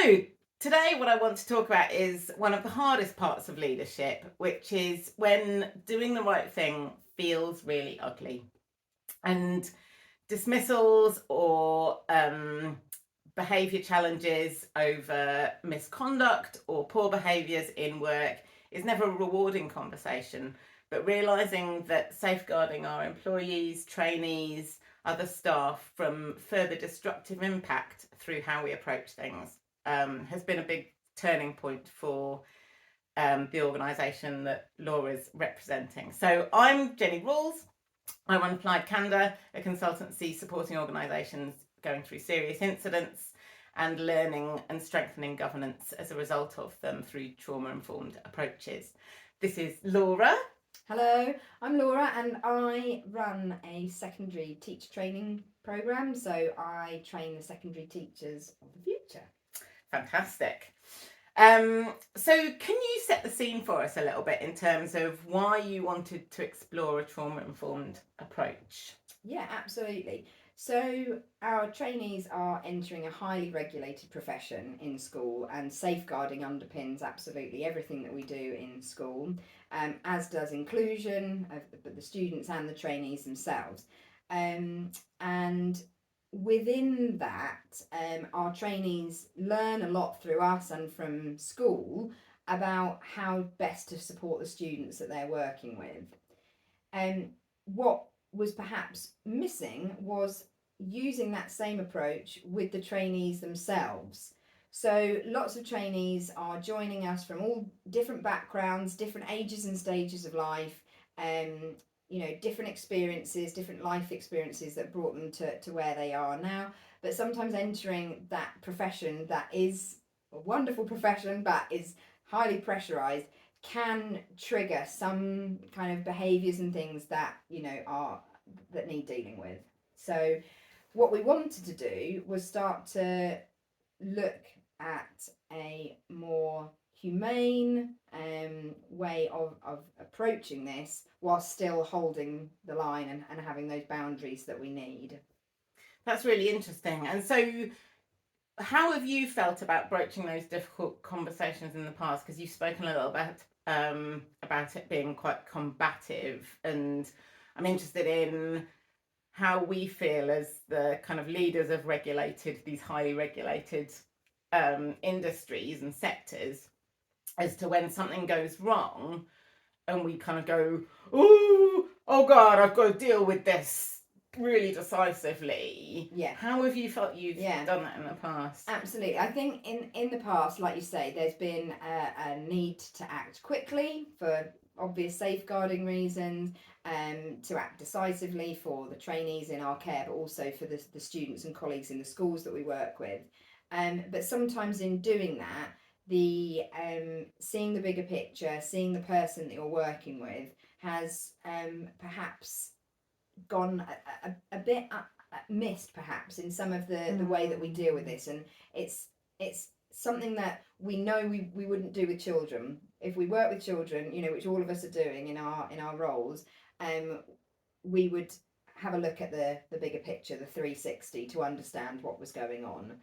So, today what I want to talk about is one of the hardest parts of leadership, which is when doing the right thing feels really ugly. And dismissals or behaviour challenges over misconduct or poor behaviours in work is never a rewarding conversation. But realising that safeguarding our employees, trainees, other staff from further destructive impact through how we approach things has been a big turning point for the organisation that Laura's representing. So I'm Jenny Rawls. I run Applied Candour, a consultancy supporting organisations going through serious incidents and learning and strengthening governance as a result of them through trauma-informed approaches. This is Laura. Hello, I'm Laura and I run a secondary teacher training programme, so I train the secondary teachers of the future. Fantastic. So can you set the scene for us a little bit in terms of why you wanted to explore a trauma-informed approach? Yeah, absolutely. So our trainees are entering a highly regulated profession in school, and safeguarding underpins absolutely everything that we do in school, as does inclusion of the students and the trainees themselves. And within that, our trainees learn a lot through us and from school about how best to support the students that they're working with. What was perhaps missing was using that same approach with the trainees themselves. So lots of trainees are joining us from all different backgrounds, different ages and stages of life, different experiences, different life experiences that brought them to where they are now. But sometimes entering that profession that is a wonderful profession but is highly pressurized can trigger some kind of behaviors and things that that need dealing with. So what we wanted to do was start to look at a more humane way of approaching this while still holding the line and having those boundaries that we need. That's really interesting. And so how have you felt about broaching those difficult conversations in the past? Because you've spoken a little bit about it being quite combative, and I'm interested in how we feel as the kind of leaders of these highly regulated industries and sectors, as to when something goes wrong and we kind of go, oh God, I've got to deal with this really decisively. Yeah. How have you felt you've done that in the past? Absolutely. I think in the past, like you say, there's been a need to act quickly for obvious safeguarding reasons, to act decisively for the trainees in our care, but also for the students and colleagues in the schools that we work with. But sometimes in doing that, the seeing the bigger picture, seeing the person that you're working with has perhaps gone a bit missed perhaps in some of the way that we deal with this, and it's something that we know we wouldn't do with children. If we work with children, which all of us are doing in our roles, we would have a look at the bigger picture, the 360, to understand what was going on.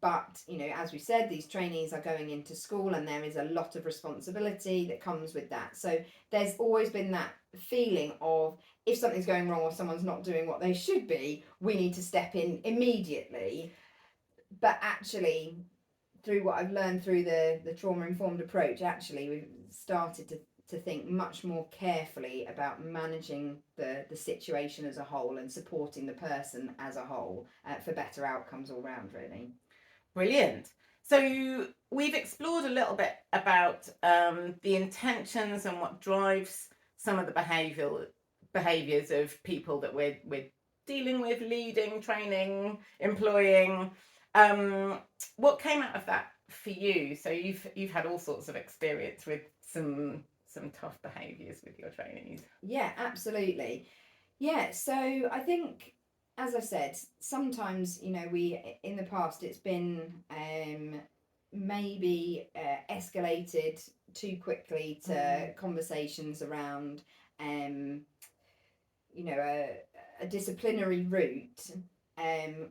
But as we said, these trainees are going into school and there is a lot of responsibility that comes with that. So there's always been that feeling of, if something's going wrong or someone's not doing what they should be, we need to step in immediately. But actually, through what I've learned through the trauma-informed approach, actually we've started to think much more carefully about managing the situation as a whole and supporting the person as a whole, for better outcomes all round, really. Brilliant. So we've explored a little bit about the intentions and what drives some of the behaviours of people that we're dealing with, leading, training, employing. What came out of that for you? So you've had all sorts of experience with some tough behaviours with your trainees. Yeah, absolutely. Yeah, so I think, as I said, sometimes we in the past it's been maybe escalated too quickly to conversations around a disciplinary route,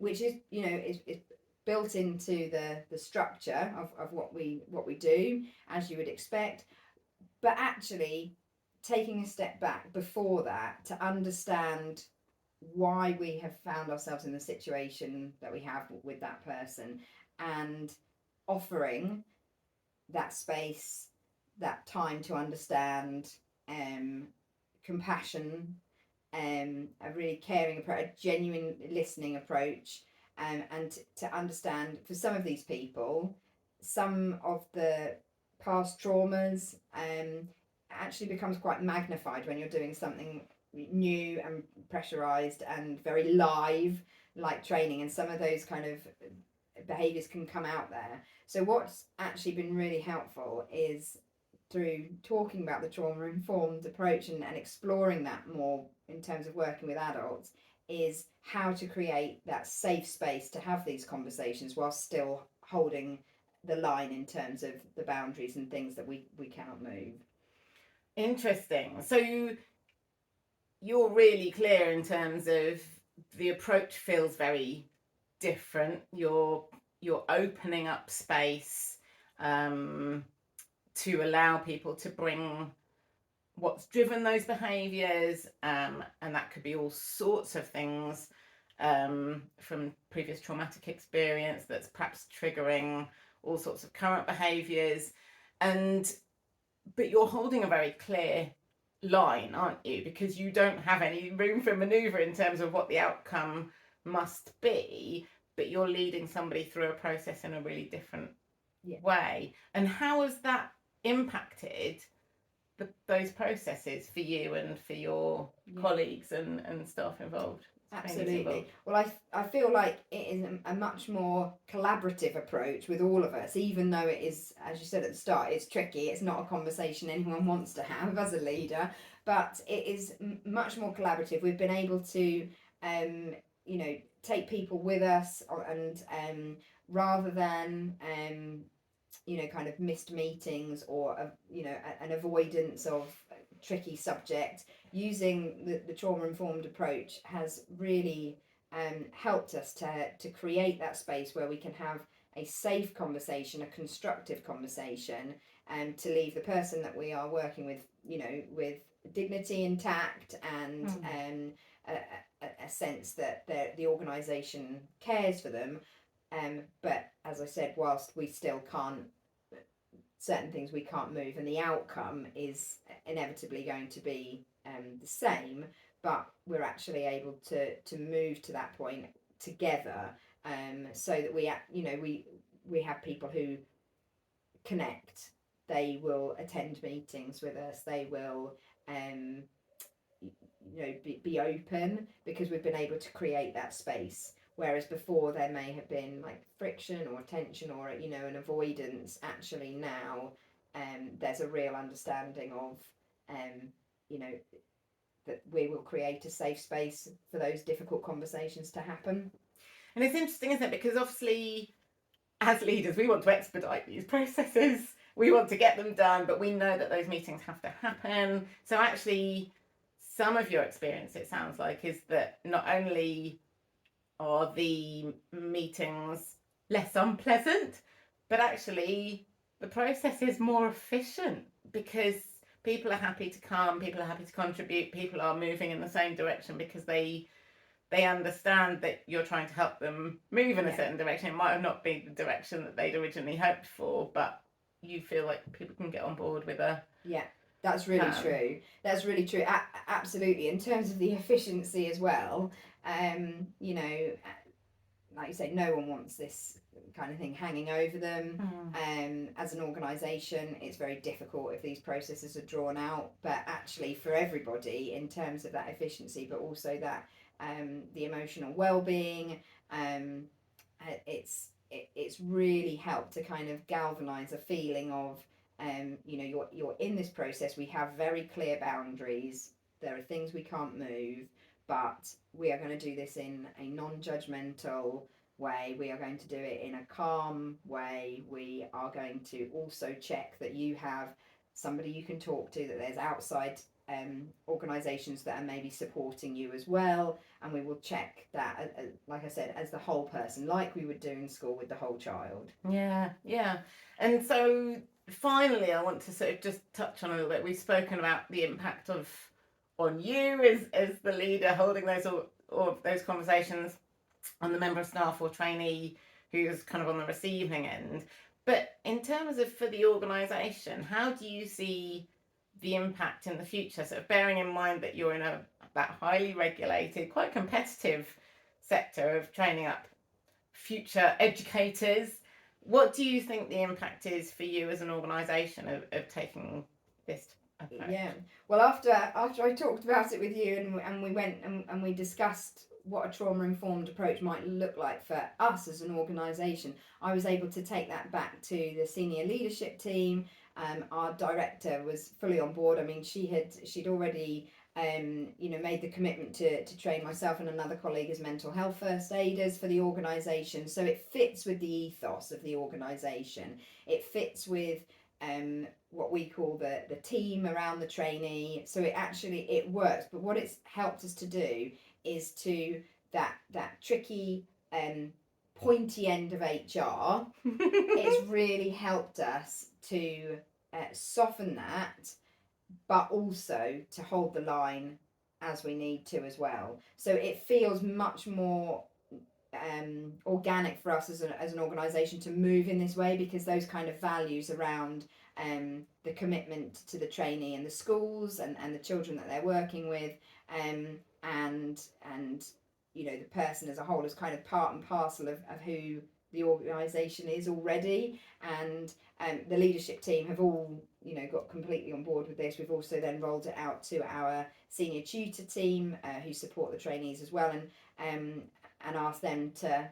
which is is built into the structure of what we do, as you would expect. But actually taking a step back before that to understand why we have found ourselves in the situation that we have with that person, and offering that space, that time to understand, compassion, a really caring approach, a genuine listening approach, and to understand for some of these people, some of the past traumas actually becomes quite magnified when you're doing something new and pressurized and very live, like training, and some of those kind of behaviors can come out there. So what's actually been really helpful is through talking about the trauma informed approach, and exploring that more in terms of working with adults, is how to create that safe space to have these conversations while still holding the line in terms of the boundaries and things that we cannot move. Interesting. So you're really clear in terms of the approach feels very different. You're opening up space to allow people to bring what's driven those behaviours, and that could be all sorts of things, from previous traumatic experience that's perhaps triggering all sorts of current behaviours, but you're holding a very clear line, aren't you? Because you don't have any room for manoeuvre in terms of what the outcome must be, but you're leading somebody through a process in a really different way. And how has that impacted those processes for you and for your colleagues and staff involved? Absolutely. Well, I feel like it is a much more collaborative approach with all of us, even though it is, as you said at the start, it's tricky. It's not a conversation anyone wants to have as a leader, but it is much more collaborative. We've been able to, take people with us, and rather than, kind of missed meetings or, an avoidance of tricky subject, using the trauma informed approach has really helped us to create that space where we can have a safe conversation, a constructive conversation, and to leave the person that we are working with, with dignity intact, and a sense that the organisation cares for them. But as I said, whilst we still can't, certain things we can't move, and the outcome is inevitably going to be the same, but we're actually able to move to that point together, so that we have people who connect. They will attend meetings with us. They will be open, because we've been able to create that space. Whereas before there may have been like friction or tension or an avoidance. Actually now, there's a real understanding of, that we will create a safe space for those difficult conversations to happen. And it's interesting, isn't it? Because obviously, as leaders, we want to expedite these processes. We want to get them done, but we know that those meetings have to happen. So actually, some of your experience, it sounds like, is that not only are the meetings less unpleasant, but actually the process is more efficient, because people are happy to come, people are happy to contribute, people are moving in the same direction because they understand that you're trying to help them move in a certain direction. It might have not been the direction that they'd originally hoped for, but you feel like people can get on board with a That's really true. That's really true. Absolutely. In terms of the efficiency as well, like you say, no one wants this kind of thing hanging over them. As an organisation, it's very difficult if these processes are drawn out. But actually, for everybody, in terms of that efficiency, but also that the emotional well-being, it's really helped to kind of galvanise a feeling of, you're in this process. We have very clear boundaries. There are things we can't move, but we are going to do this in a non-judgmental way. We are going to do it in a calm way. We are going to also check that you have somebody you can talk to, that there's outside organisations that are maybe supporting you as well, and we will check that, like I said, as the whole person, like we would do in school with the whole child. Yeah. And so finally, I want to sort of just touch on a little bit. We've spoken about the impact of on you as the leader holding those or those conversations, on the member of staff or trainee who's kind of on the receiving end. But in terms of for the organisation, how do you see the impact in the future? Sort of bearing in mind that you're in that highly regulated, quite competitive sector of training up future educators. What do you think the impact is for you as an organisation of taking this approach? Yeah. Well, after I talked about it with you and we went and we discussed what a trauma-informed approach might look like for us as an organisation, I was able to take that back to the senior leadership team. Our director was fully on board. I mean, she'd already made the commitment to train myself and another colleague as mental health first aiders for the organisation. So it fits with the ethos of the organisation. It fits with what we call the team around the trainee. So it works. But what it's helped us to do is to that tricky pointy end of HR. It's really helped us to soften that, but also to hold the line as we need to as well. So it feels much more organic for us as an organisation to move in this way, because those kind of values around the commitment to the trainee and the schools and the children that they're working with, and the person as a whole is kind of part and parcel of who the organisation is already. And the leadership team have all got completely on board with this. We've also then rolled it out to our senior tutor team who support the trainees as well, and asked them to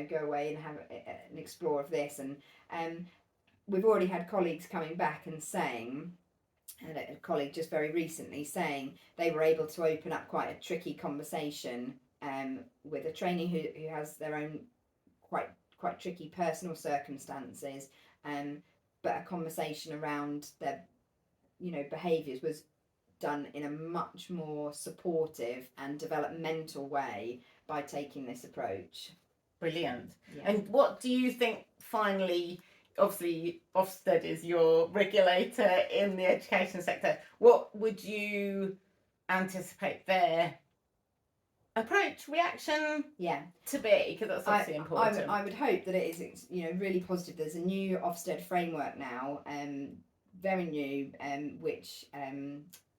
go away and have an explore of this. And we've already had colleagues coming back and saying, and a colleague just very recently saying they were able to open up quite a tricky conversation with a trainee who has their own quite tricky personal circumstances, but a conversation around their behaviours was done in a much more supportive and developmental way by taking this approach. Brilliant. Yeah. And what do you think finally, obviously Ofsted is your regulator in the education sector, what would you anticipate their approach, reaction to be? Because that's obviously important. I would hope that it is really positive. There's a new Ofsted framework now, very new, which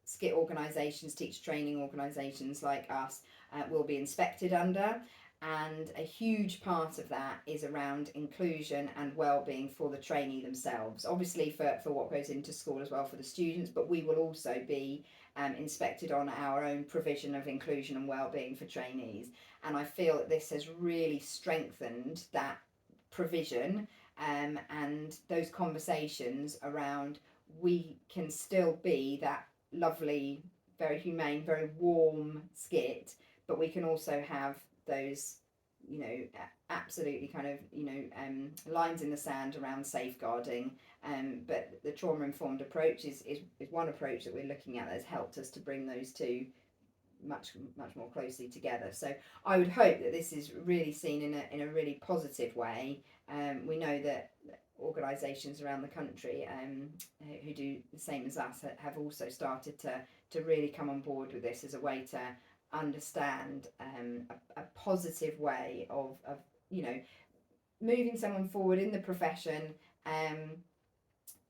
SCIT organisations, teacher training organisations like us will be inspected under. And a huge part of that is around inclusion and well-being for the trainee themselves. Obviously for what goes into school as well for the students, but we will also be inspected on our own provision of inclusion and well-being for trainees. And I feel that this has really strengthened that provision and those conversations around we can still be that lovely, very humane, very warm SCIT, but we can also have those absolutely kind of lines in the sand around safeguarding, but the trauma informed approach is one approach that we're looking at that has helped us to bring those two much more closely together. So I would hope that this is really seen in a really positive way. We know that organisations around the country who do the same as us have also started to really come on board with this as a way to understand a positive way of moving someone forward in the profession,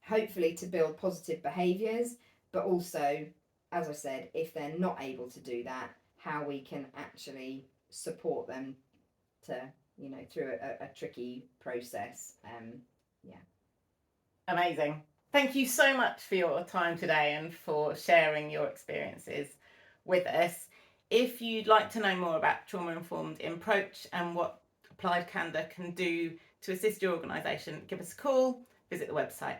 hopefully to build positive behaviours, but also, as I said, if they're not able to do that, how we can actually support them to through a tricky process. Amazing. Thank you so much for your time today and for sharing your experiences with us. If you'd like to know more about trauma-informed approach and what Applied Candour can do to assist your organisation, give us a call, visit the website.